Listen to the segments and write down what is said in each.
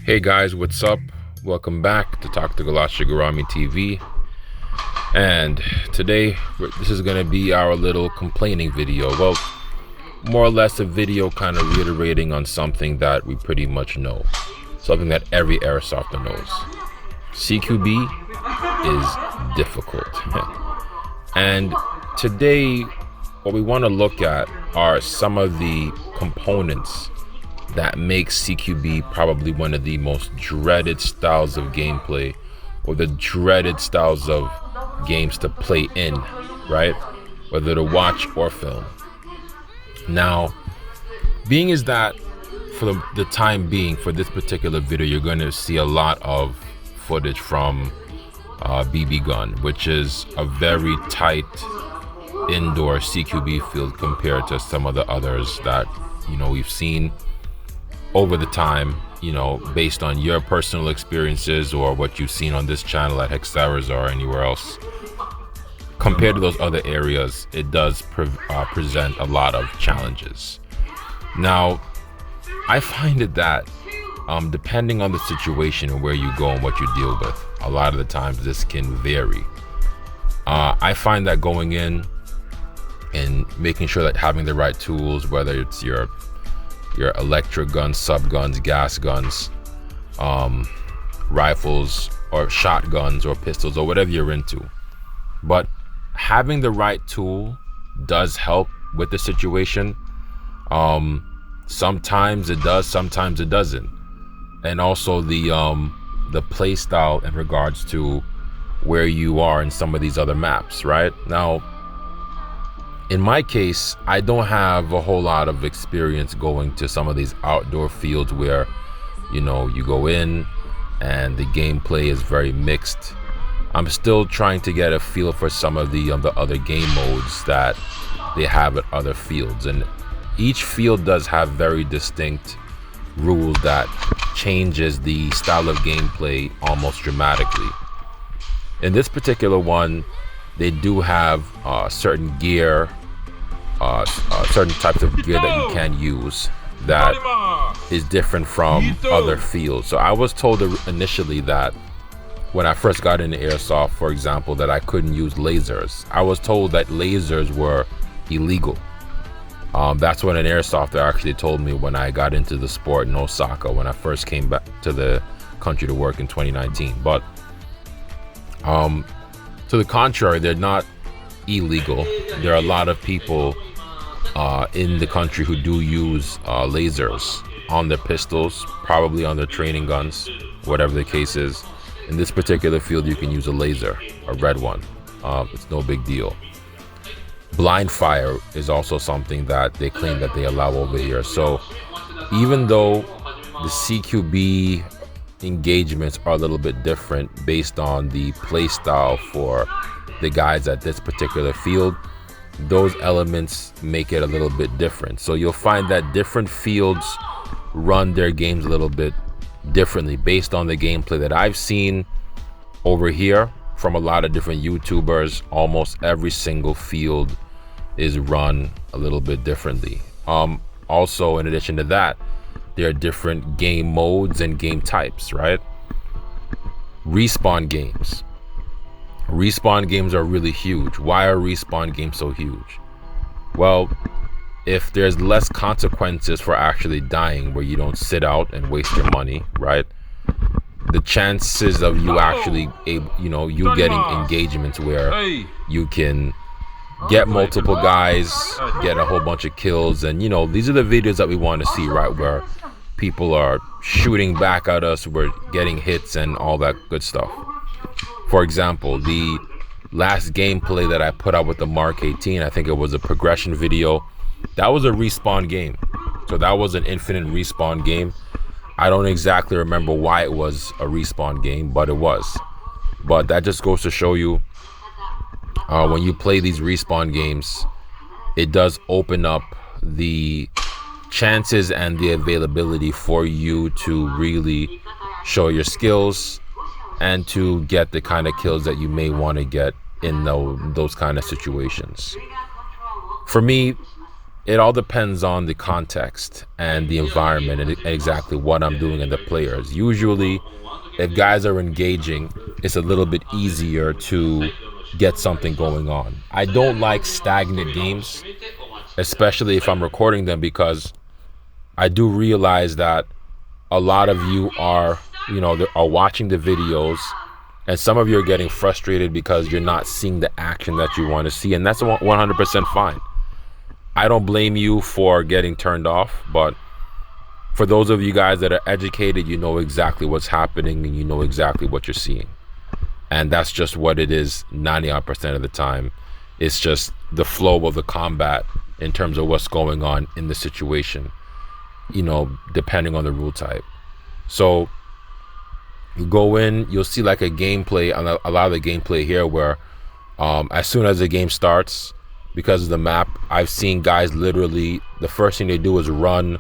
Hey guys, what's up? Welcome back to Talk to Galasha Garami TV. And today, this is going to be our little complaining video. Well, more or less a video kind of reiterating on something that we pretty much know. Something that every Airsofter knows. CQB is difficult. And today, what we want to look at are some of the components that makes CQB probably one of the most dreaded styles of gameplay, or the dreaded styles of games to play in, right? Whether to watch or film. Now, being is that for the time being, for this particular video, you're going to see a lot of footage from BB gun, which is a very tight indoor CQB field compared to some of the others that we've seen over the time, based on your personal experiences or what you've seen on this channel at Hexaras or anywhere else. Compared to those other areas, it does present a lot of challenges. Now, I find it that depending on the situation and where you go and what you deal with, a lot of the times this can vary. I find that going in and making sure that having the right tools, whether it's your electric guns, sub guns, gas guns, rifles or shotguns or pistols or whatever you're into, but having the right tool does help with the situation. Sometimes it does, sometimes it doesn't. And also the play style in regards to where you are in some of these other maps, right? Now, in my case, I don't have a whole lot of experience going to some of these outdoor fields where, you go in and the gameplay is very mixed. I'm still trying to get a feel for some of the other game modes that they have at other fields. And each field does have very distinct rules that changes the style of gameplay almost dramatically. In this particular one, they do have certain gear, certain types of gear that you can use that is different from other fields. So I was told initially that when I first got into Airsoft, for example, that I couldn't use lasers. I was told that lasers were illegal. That's what an Airsofter actually told me when I got into the sport in Osaka, when I first came back to the country to work in 2019. But to the contrary, they're not illegal. There are a lot of people in the country who do use lasers on their pistols, probably on their training guns, whatever the case is. In this particular field, you can use a laser, a red one. It's no big deal. Blind fire is also something that they claim that they allow over here. So even though the CQB engagements are a little bit different based on the play style for the guys at this particular field, those elements make it a little bit different. So you'll find that different fields run their games a little bit differently based on the gameplay that I've seen over here from a lot of different YouTubers. Almost every single field is run a little bit differently. Also, in addition to that, there are different game modes and game types, right? Respawn games. Respawn games are really huge. Why are respawn games so huge? Well, if there's less consequences for actually dying, where you don't sit out and waste your money, right? The chances of you actually you getting engagements where you can get multiple guys, get a whole bunch of kills, and these are the videos that we want to see, right? Where people are shooting back at us, we're getting hits and all that good stuff. For example, the last gameplay that I put out with the Mark 18, I think it was a progression video. That was a respawn game. So that was an infinite respawn game. I don't exactly remember why it was a respawn game, but it was. But that just goes to show you, when you play these respawn games, it does open up the chances and the availability for you to really show your skills and to get the kind of kills that you may want to get in those kind of situations. For me, it all depends on the context and the environment and exactly what I'm doing and the players. Usually, if guys are engaging, it's a little bit easier to get something going on. I don't like stagnant games, especially if I'm recording them, because I do realize that a lot of you are, are watching the videos, and some of you are getting frustrated because you're not seeing the action that you want to see, and that's 100% fine. I don't blame you for getting turned off, but for those of you guys that are educated, you know exactly what's happening and you know exactly what you're seeing. And that's just what it is 99% of the time. It's just the flow of the combat in terms of what's going on in the situation, depending on the rule type. So you go in, you'll see like a gameplay, a lot of the gameplay here where as soon as the game starts, because of the map, I've seen guys literally, the first thing they do is run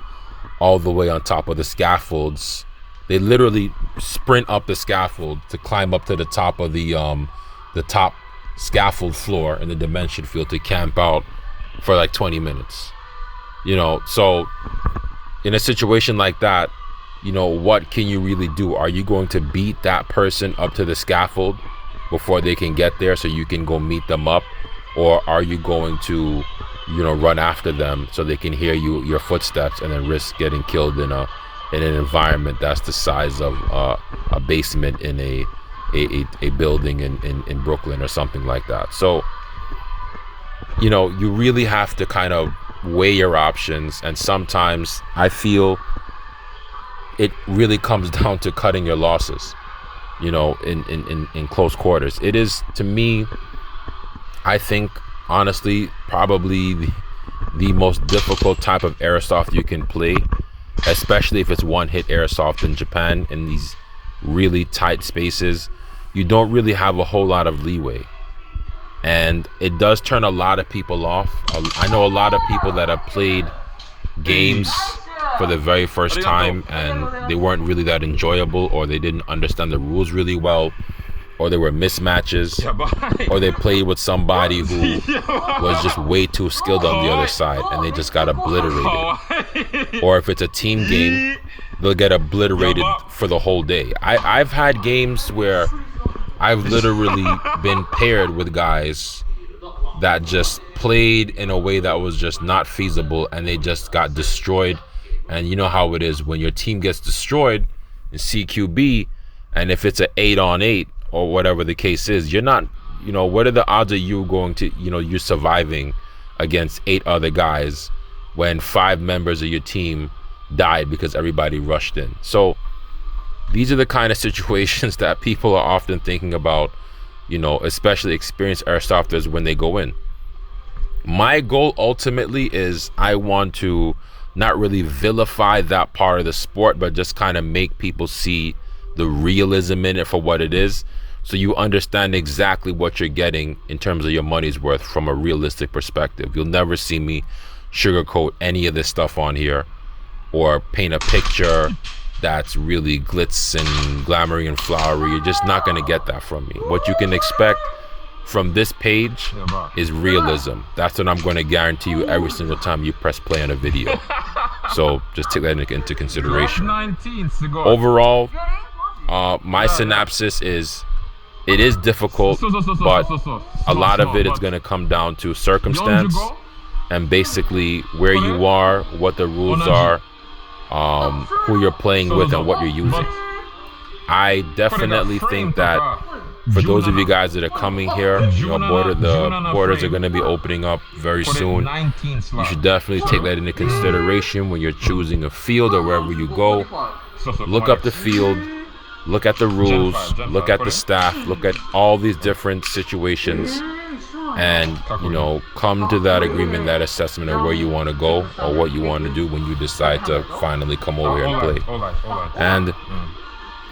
all the way on top of the scaffolds. They literally sprint up the scaffold to climb up to the top of the top scaffold floor in the dimension field to camp out for like 20 minutes. So in a situation like that, what can you really do? Are you going to beat that person up to the scaffold before they can get there so you can go meet them up? Or are you going to, run after them so they can hear your footsteps and then risk getting killed in an environment that's the size of a basement in a building in Brooklyn or something like that? So, you really have to kind of weigh your options, and sometimes I feel it really comes down to cutting your losses, in close quarters. It is, to me, I think, honestly, probably the most difficult type of airsoft you can play, especially if it's one-hit airsoft in Japan in these really tight spaces. You don't really have a whole lot of leeway, and it does turn a lot of people off. I know a lot of people that have played games for the very first time and they weren't really that enjoyable, or they didn't understand the rules really well, or there were mismatches, or they played with somebody who was just way too skilled on the other side and they just got obliterated. Or if it's a team game, they'll get obliterated for the whole day. I've had games where I've literally been paired with guys that just played in a way that was just not feasible, and they just got destroyed. And you know how it is when your team gets destroyed in CQB, and if it's an 8-on-8 or whatever the case is, you're not, what are the odds of you going to, you surviving against 8 other guys when 5 members of your team died because everybody rushed in? So these are the kind of situations that people are often thinking about, especially experienced airsofters when they go in. My goal ultimately is I want to not really vilify that part of the sport, but just kind of make people see the realism in it for what it is, so you understand exactly what you're getting in terms of your money's worth from a realistic perspective. You'll never see me sugarcoat any of this stuff on here or paint a picture that's really glitz and glamoury and flowery. You're just not going to get that from me. What you can expect from this page is realism. That's what I'm going to guarantee you every single time you press play on a video. So just take that into consideration. Overall, my synopsis is, it is difficult, but a lot of it is going to come down to circumstance and basically where you are, what the rules are, who you're playing with, and what you're using. I definitely think that for those of you guys that are coming here, the borders are going to be opening up very soon. You should definitely take that into consideration when you're choosing a field or wherever you go. Look up the field, look at the rules, look at the staff, look at all these different situations, and come to that agreement, that assessment of where you want to go or what you want to do when you decide to finally come over here and play. And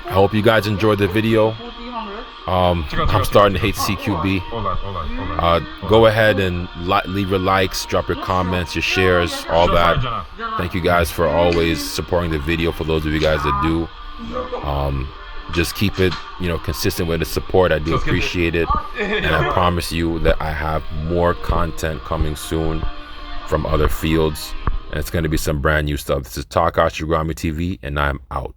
I hope you guys enjoyed the video. I'm starting to hate CQB. Go ahead and leave your likes, drop your comments, your shares, all that. Thank you guys for always supporting the video. For those of you guys that do, just keep it consistent with the support. I do appreciate it, and I promise you that I have more content coming soon. from other fields, and it's going to be some brand new stuff. This is Takashi Gurami TV, and I'm out.